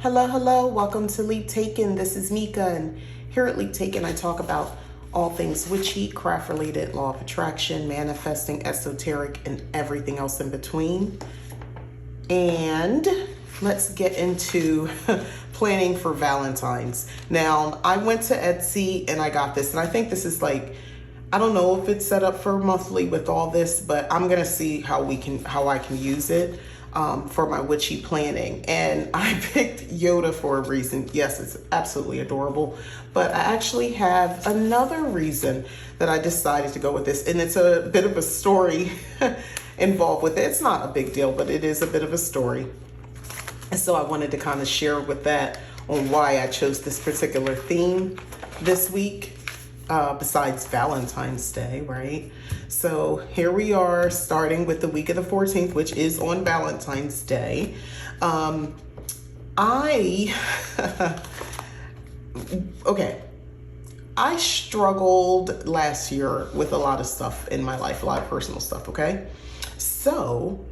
Hello, welcome to Leap Taken. This is Mika, and here at Leap Taken, I talk about all things witchy, craft related, law of attraction, manifesting, esoteric, and everything else in between. And let's get into planning for Valentine's. Now, I went to Etsy and I got this, and I think this is like, I don't know if it's set up for monthly with all this, but I'm gonna see how I can use it for my witchy planning. And I picked Yoda for a reason. Yes, it's absolutely adorable, but I actually have another reason that I decided to go with this, and it's a bit of a story involved with it. It's not a big deal, but it is a bit of a story. And so I wanted to kind of share with that on why I chose this particular theme this week. Besides Valentine's Day, right? So here we are starting with the week of the 14th, which is on Valentine's Day. I struggled last year with a lot of stuff in my life, a lot of personal stuff, okay? So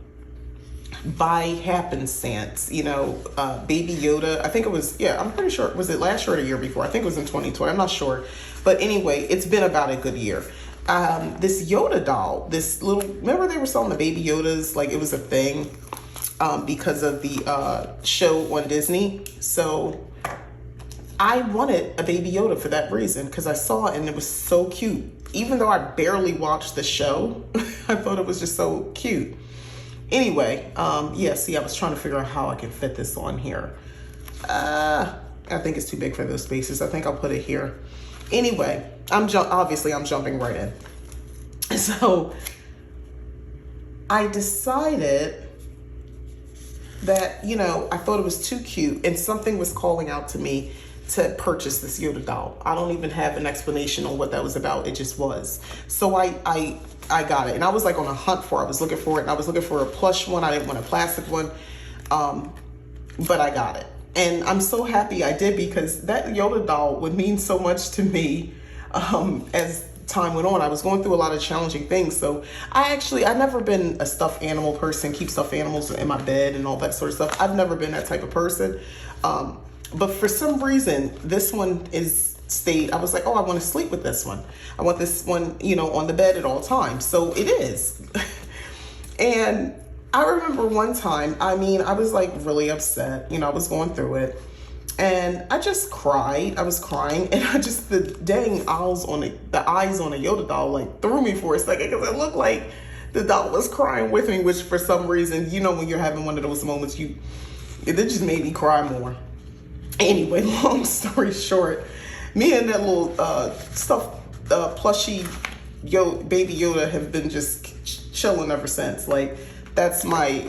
by happenstance, Baby Yoda, I think it was, I'm pretty sure, was it last year or the year before? I think it was in 2020, I'm not sure. But anyway, it's been about a good year. This Yoda doll, this little, remember they were selling the Baby Yodas, like it was a thing because of the show on Disney. So I wanted a Baby Yoda for that reason, because I saw it and it was so cute. Even though I barely watched the show, I thought it was just so cute. Anyway, I was trying to figure out how I can fit this on here. I think it's too big for those spaces. I think I'll put it here. Anyway, I'm jumping right in. So I decided that, I thought it was too cute and something was calling out to me to purchase this Yoda doll. I don't even have an explanation on what that was about. It just was. So I got it, and I was like on a hunt for it. I was looking for it, and I was looking for a plush one. I didn't want a plastic one, but I got it. And I'm so happy I did, because that Yoda doll would mean so much to me as time went on. I was going through a lot of challenging things. So I've never been a stuffed animal person, keep stuffed animals in my bed and all that sort of stuff. I've never been that type of person. But for some reason, this one I was like, I want to sleep with this one. I want this one, on the bed at all times. So it is. And I remember one time, I was like really upset, I was going through it, and I just cried. I was crying, and the dang eyes on a Yoda doll like threw me for a second, because it looked like the doll was crying with me, which for some reason, when you're having one of those moments, it just made me cry more. Anyway, long story short, me and that little stuffed plushy Baby Yoda have been just chilling ever since. Like, that's my,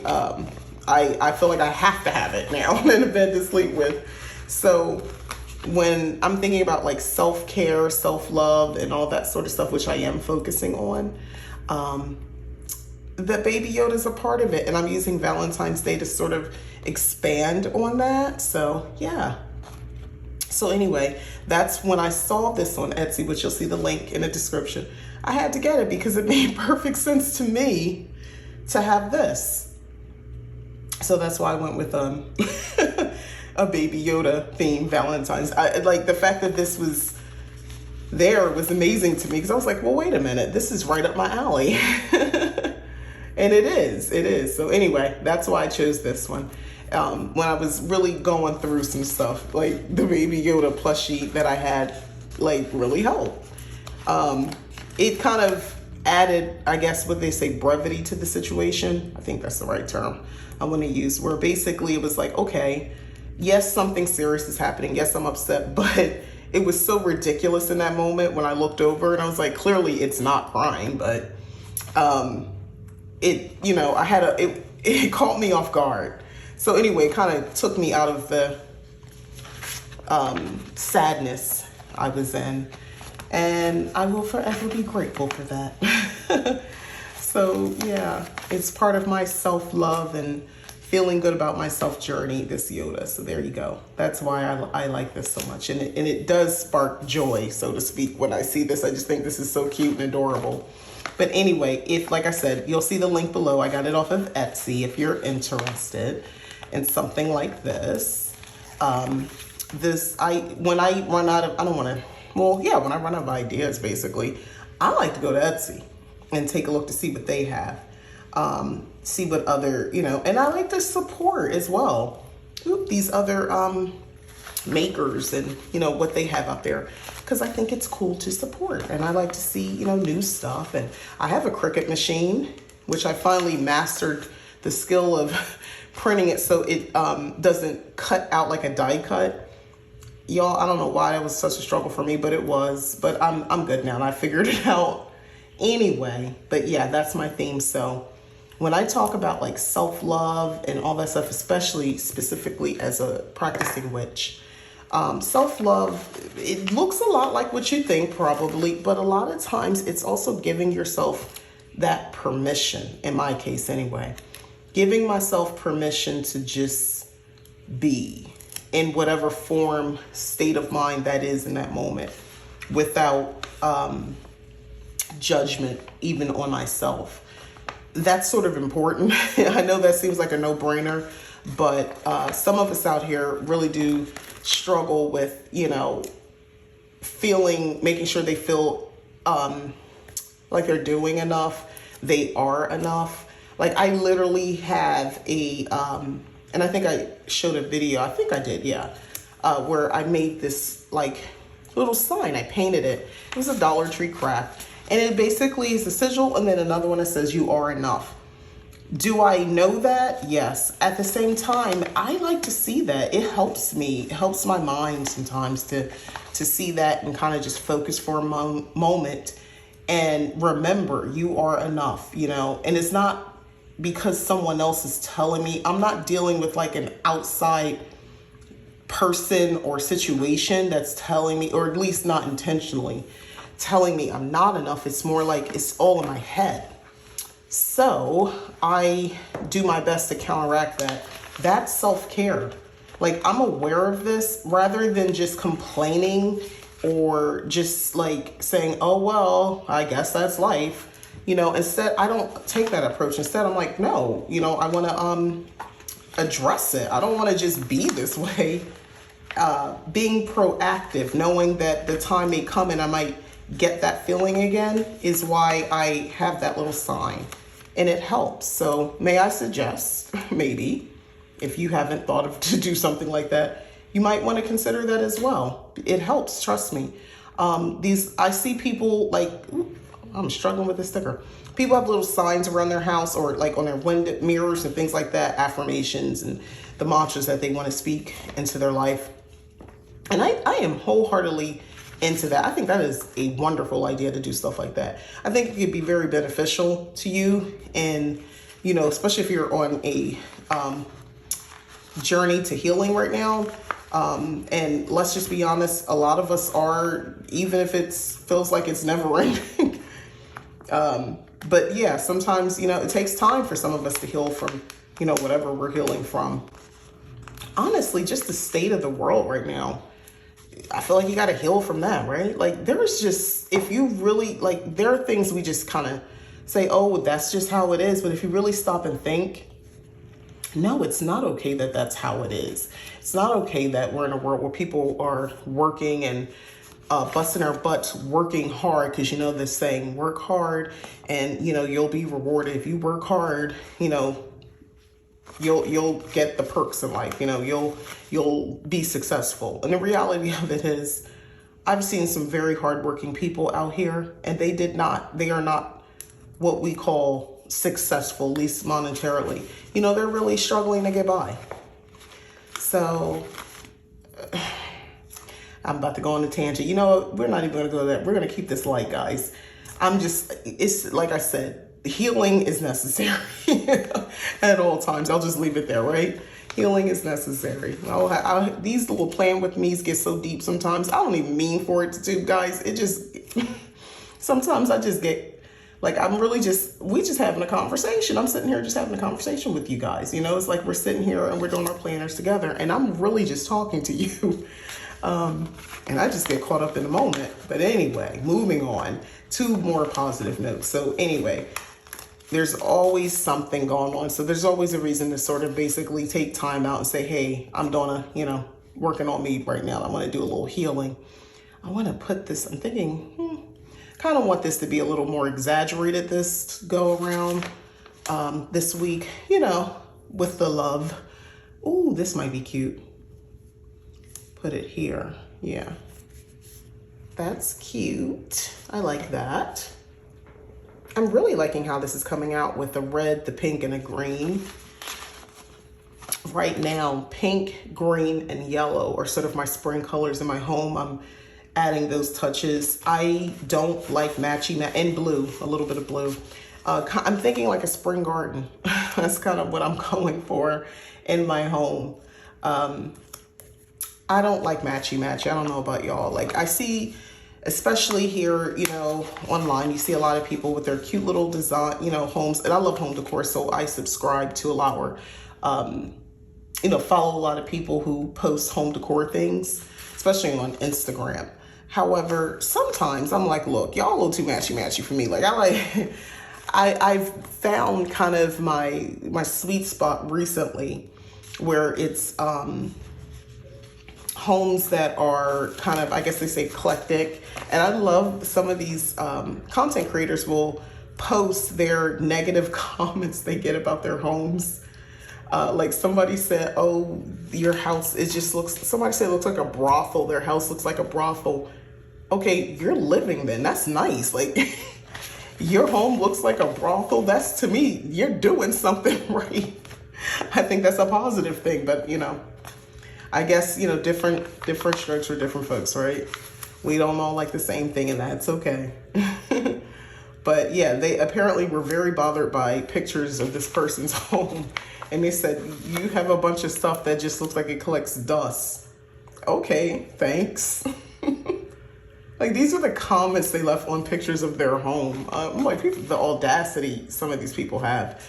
I feel like I have to have it now in a bed to sleep with. So when I'm thinking about like self-care, self-love, and all that sort of stuff, which I am focusing on, the Baby Yoda is a part of it. And I'm using Valentine's Day to sort of expand on that. So yeah. So anyway, that's when I saw this on Etsy, which you'll see the link in the description. I had to get it because it made perfect sense to me to have this. So that's why I went with a Baby Yoda themed Valentine's. I like the fact that this was there was amazing to me, because I was like, well, wait a minute, this is right up my alley. And it is. So anyway, that's why I chose this one. When I was really going through some stuff, like the Baby Yoda plushie that I had, like, really helped. It kind of added, I guess, what they say, brevity to the situation. I think that's the right term I want to use, where basically it was like, okay, yes, something serious is happening. Yes, I'm upset, but it was so ridiculous in that moment when I looked over and I was like, clearly it's not crying, but it caught me off guard. So anyway, it kind of took me out of the sadness I was in, and I will forever be grateful for that. So yeah, it's part of my self-love and feeling good about myself journey, this Yoda. So there you go. That's why I like this so much. And it does spark joy, so to speak. When I see this, I just think this is so cute and adorable. But anyway, like I said, you'll see the link below. I got it off of Etsy if you're interested in something like this. When I run out of, I don't want to, well, yeah, when I run out of ideas, basically, I like to go to Etsy and take a look to see what they have. See what other, and I like to support as well these other makers and, what they have out there, because I think it's cool to support. And I like to see, new stuff. And I have a Cricut machine, which I finally mastered the skill of printing it so it doesn't cut out like a die cut. Y'all, I don't know why it was such a struggle for me, but it was. But I'm good now, and I figured it out anyway. But yeah, that's my theme. So when I talk about like self-love and all that stuff, especially specifically as a practicing witch, self-love, it looks a lot like what you think probably, but a lot of times it's also giving yourself that permission, in my case anyway, giving myself permission to just be in whatever form, state of mind that is in that moment, without judgment even on myself. That's sort of important. I know that seems like a no-brainer, but some of us out here really do struggle with, making sure they feel like they're doing enough, they are enough. Like I literally have and I think I showed a video, I think I did, yeah, where I made this like little sign. I painted it. It was a Dollar Tree craft. And it basically is a sigil and then another one that says you are enough. Do I know that? Yes. At the same time, I like to see that. It helps me. It helps my mind sometimes to see that and kind of just focus for a moment and remember you are enough, And it's not because someone else is telling me. I'm not dealing with like an outside person or situation that's telling me, or at least not intentionally telling me I'm not enough. It's more like it's all in my head. So I do my best to counteract that. That's self-care. Like I'm aware of this rather than just complaining or just like saying, oh, well, I guess that's life. Instead, I don't take that approach. Instead, I'm like, no, I want to address it. I don't want to just be this way. Being proactive, knowing that the time may come and I might get that feeling again is why I have that little sign, and it helps. So may I suggest, maybe, if you haven't thought of to do something like that, you might want to consider that as well. It helps, trust me. I see people like, I'm struggling with this sticker. People have little signs around their house or like on their window mirrors and things like that, affirmations and the mantras that they want to speak into their life. And I am wholeheartedly into that. I think that is a wonderful idea to do stuff like that. I think it could be very beneficial to you, and especially if you're on a journey to healing right now. And let's just be honest, a lot of us are, even if it feels like it's never ending. But yeah, sometimes it takes time for some of us to heal from whatever we're healing from. Honestly, just the state of the world right now, I feel like you got to heal from that, right? Like there's just, if you really, like there are things we just kind of say, oh, that's just how it is. But if you really stop and think, no, it's not okay that that's how it is. It's not okay that we're in a world where people are working and busting our butts, working hard, because this saying, work hard and you'll be rewarded. If you work hard, you'll get the perks in life. You'll be successful. And the reality of it is, I've seen some very hardworking people out here, and they are not what we call successful, at least monetarily. They're really struggling to get by. So I'm about to go on a tangent. We're not even going to go there. We're going to keep this light, guys. It's like I said, healing is necessary at all times. I'll just leave it there, right? Healing is necessary. These little playing with me's get so deep sometimes. I don't even mean for it to, guys. It just, sometimes I just get, like, we just having a conversation. I'm sitting here just having a conversation with you guys. It's like we're sitting here and we're doing our planners together, and I'm really just talking to you. And I just get caught up in the moment. But anyway, moving on to more positive notes. So anyway, there's always something going on. So there's always a reason to sort of basically take time out and say, hey, I'm gonna, working on me right now. I want to do a little healing. I want to put this, I'm thinking, kind of want this to be a little more exaggerated this go around this week, you know, with the love. Ooh, this might be cute. Put it here. Yeah. That's cute. I like that. I'm really liking how this is coming out with the red, the pink, and the green. Right now, pink, green, and yellow are sort of my spring colors in my home. I'm adding those touches. I don't like matchy, and blue, a little bit of blue. I'm thinking like a spring garden. That's kind of what I'm going for in my home. I don't like matchy. I don't know about y'all. Like I see, especially here, you know, online, you see a lot of people with their cute little design, you know, homes. And I love home decor, so I subscribe to a lot or, you know, follow a lot of people who post home decor things, especially on Instagram. However, sometimes I'm like, look, y'all a little too matchy for me. Like I've found kind of my sweet spot recently where it's homes that are kind of, I guess they say eclectic. And I love some of these content creators will post their negative comments they get about their homes. Like somebody said, oh, your house, it just looks, somebody said it looks like a brothel. Their house looks like a brothel. Okay, you're living then. That's nice. Like your home looks like a brothel. That's, to me, you're doing something right. I think that's a positive thing, but you know, I guess, you know, different strokes for different folks, right? We don't all like the same thing, and that's okay. But yeah, they apparently were very bothered by pictures of this person's home. And they said, you have a bunch of stuff that just looks like it collects dust. Okay, thanks. Like, these are the comments they left on pictures of their home. I'm like, the audacity some of these people have.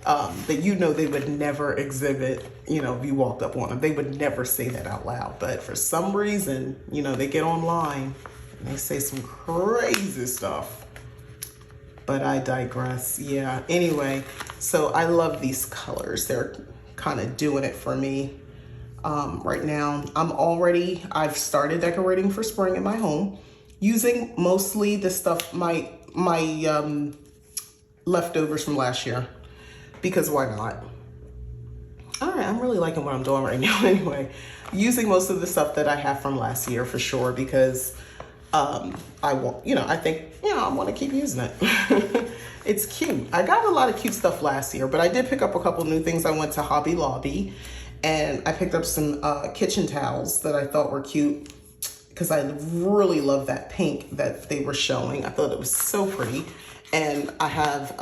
That, you know, they would never exhibit, you know, if you walked up on them, they would never say that out loud. But for some reason, you know, they get online and they say some crazy stuff. But I digress. Yeah. Anyway, so I love these colors. They're kind of doing it for me right now. I've started decorating for spring in my home using mostly the stuff, my leftovers from last year. Because why not? All right, I'm really liking what I'm doing right now anyway. Using most of the stuff that I have from last year for sure, because I want, you know, I think, you know, I want to keep using it. It's cute. I got a lot of cute stuff last year, but I did pick up a couple new things. I went to Hobby Lobby and I picked up some kitchen towels that I thought were cute because I really love that pink that they were showing. I thought it was so pretty. And I have,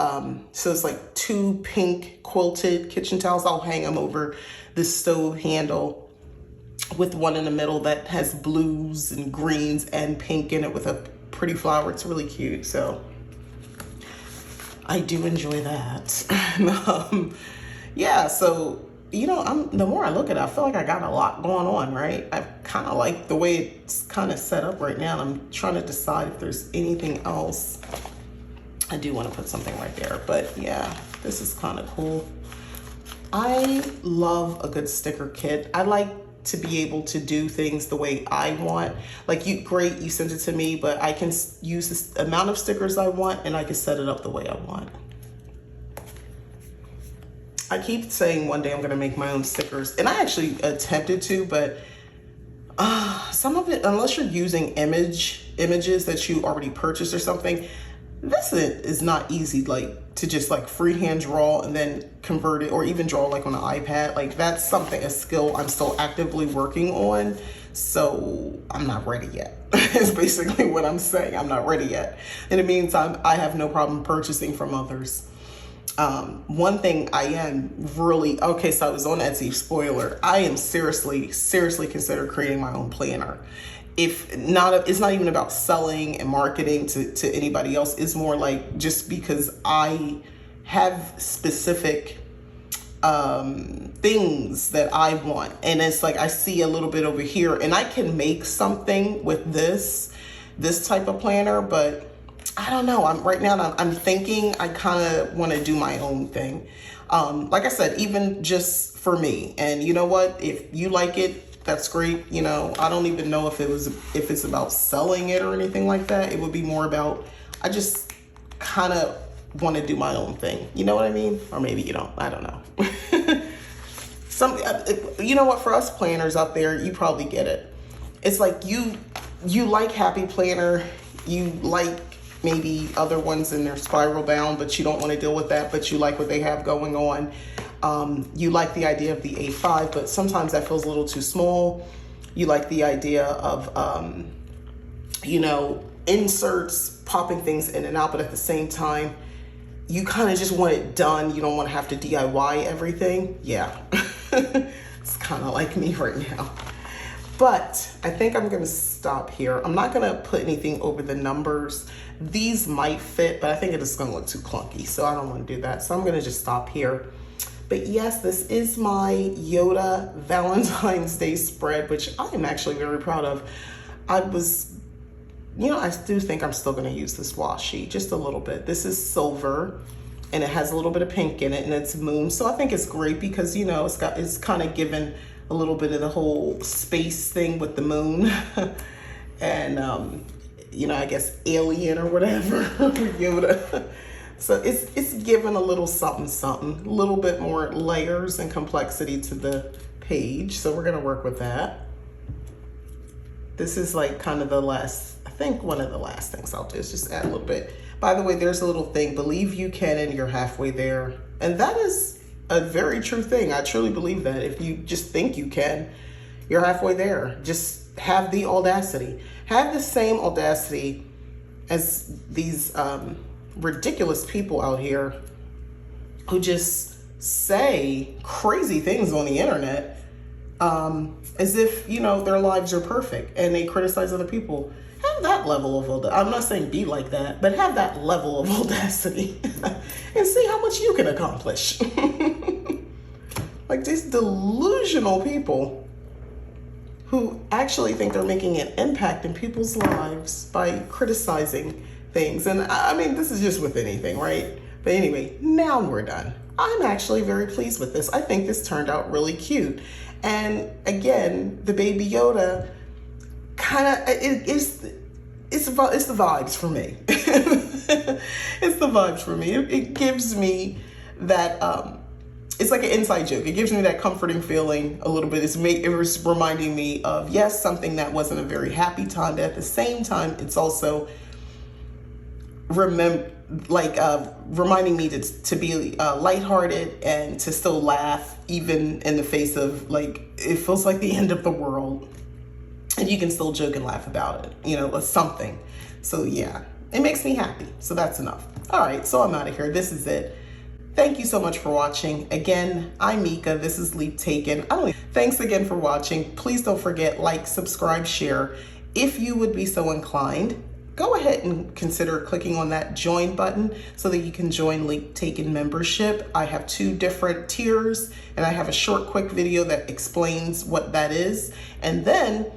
so it's like 2 pink quilted kitchen towels. I'll hang them over the stove handle with one in the middle that has blues and greens and pink in it with a pretty flower. It's really cute. So I do enjoy that. Yeah, so, you know, the more I look at it, I feel like I got a lot going on, right? I kind of like the way it's kind of set up right now. I'm trying to decide if there's anything else. I do want to put something right there, but yeah, this is kind of cool. I love a good sticker kit. I like to be able to do things the way I want. Like you sent it to me, but I can use this amount of stickers I want and I can set it up the way I want. I keep saying one day I'm gonna make my own stickers, and I actually attempted to, but some of it, unless you're using images that you already purchased or something, this is not easy, like to just like freehand draw and then convert it, or even draw like on an iPad. Like that's a skill I'm still actively working on. So I'm not ready yet. Is basically what I'm saying. I'm not ready yet. In the meantime, I have no problem purchasing from others. One thing I am really, okay, so I was on Etsy, spoiler. I am seriously consider creating my own planner. If not, it's not even about selling and marketing to anybody else. It's more like just because I have specific things that I want. And it's like, I see a little bit over here and I can make something with this type of planner, but I don't know. I'm thinking I kind of want to do my own thing. Like I said, even just for me. And you know what? If you like it, that's great. You know, I don't even know if it's about selling it or anything like that. It would be more about, I just kind of want to do my own thing. You know what I mean? Or maybe you don't. I don't know. You know what? For us planners out there, you probably get it. It's like you like Happy Planner. You like maybe other ones in their spiral bound, but you don't want to deal with that. But you like what they have going on. You like the idea of the A5, but sometimes that feels a little too small. You like the idea of, you know, inserts, popping things in and out, but at the same time, you kind of just want it done. You don't want to have to DIY everything. Yeah, it's kind of like me right now. But I think I'm going to stop here. I'm not going to put anything over the numbers. These might fit, but I think it is going to look too clunky, so I don't want to do that. So I'm going to just stop here. But yes, this is my Yoda Valentine's Day spread, which I am actually very proud of. I do think I'm still going to use this washi just a little bit. This is silver and it has a little bit of pink in it and it's moon. So I think it's great because, you know, it's kind of given a little bit of the whole space thing with the moon and, you know, I guess alien or whatever, Yoda. So it's given a little something, a little bit more layers and complexity to the page. So we're going to work with that. This is like kind of I think one of the last things I'll do is just add a little bit. By the way, there's a little thing, believe you can and you're halfway there. And that is a very true thing. I truly believe that. If you just think you can, you're halfway there. Just have the audacity. Have the same audacity as these ridiculous people out here who just say crazy things on the internet as if, you know, their lives are perfect and they criticize other people. Have that level of audacity. I'm not saying be like that, but have that level of audacity and see how much you can accomplish. Like these delusional people who actually think they're making an impact in people's lives by criticizing things. And I mean, this is just with anything, right? But anyway, now we're done. I'm actually very pleased with this. I think this turned out really cute. And again, the Baby Yoda kind of, it's the vibes for me. It's the vibes for me. It gives me that, it's like an inside joke. It gives me that comforting feeling a little bit. It was reminding me of, yes, something that wasn't a very happy time, but at the same time, it's also reminding me to be lighthearted and to still laugh even in the face of, like, it feels like the end of the world and you can still joke and laugh about it, you know, something. So yeah, it makes me happy. So that's enough. All right, so I'm out of here. This is it. Thank you so much for watching. Again, I'm Mika. This is Leap Taken. Thanks again for watching. Please don't forget, like, subscribe, share. If you would be so inclined, go ahead and consider clicking on that join button so that you can join Leap Taken membership. I have 2 different tiers and I have a short, quick video that explains what that is. And then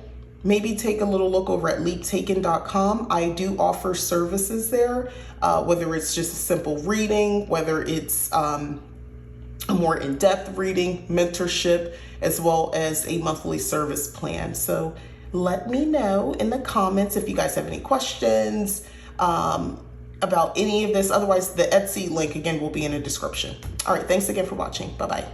maybe take a little look over at leaptaken.com. I do offer services there, whether it's just a simple reading, whether it's a more in-depth reading, mentorship, as well as a monthly service plan. So let me know in the comments if you guys have any questions about any of this. Otherwise, the Etsy link again will be in the description. All right, thanks again for watching. Bye-bye.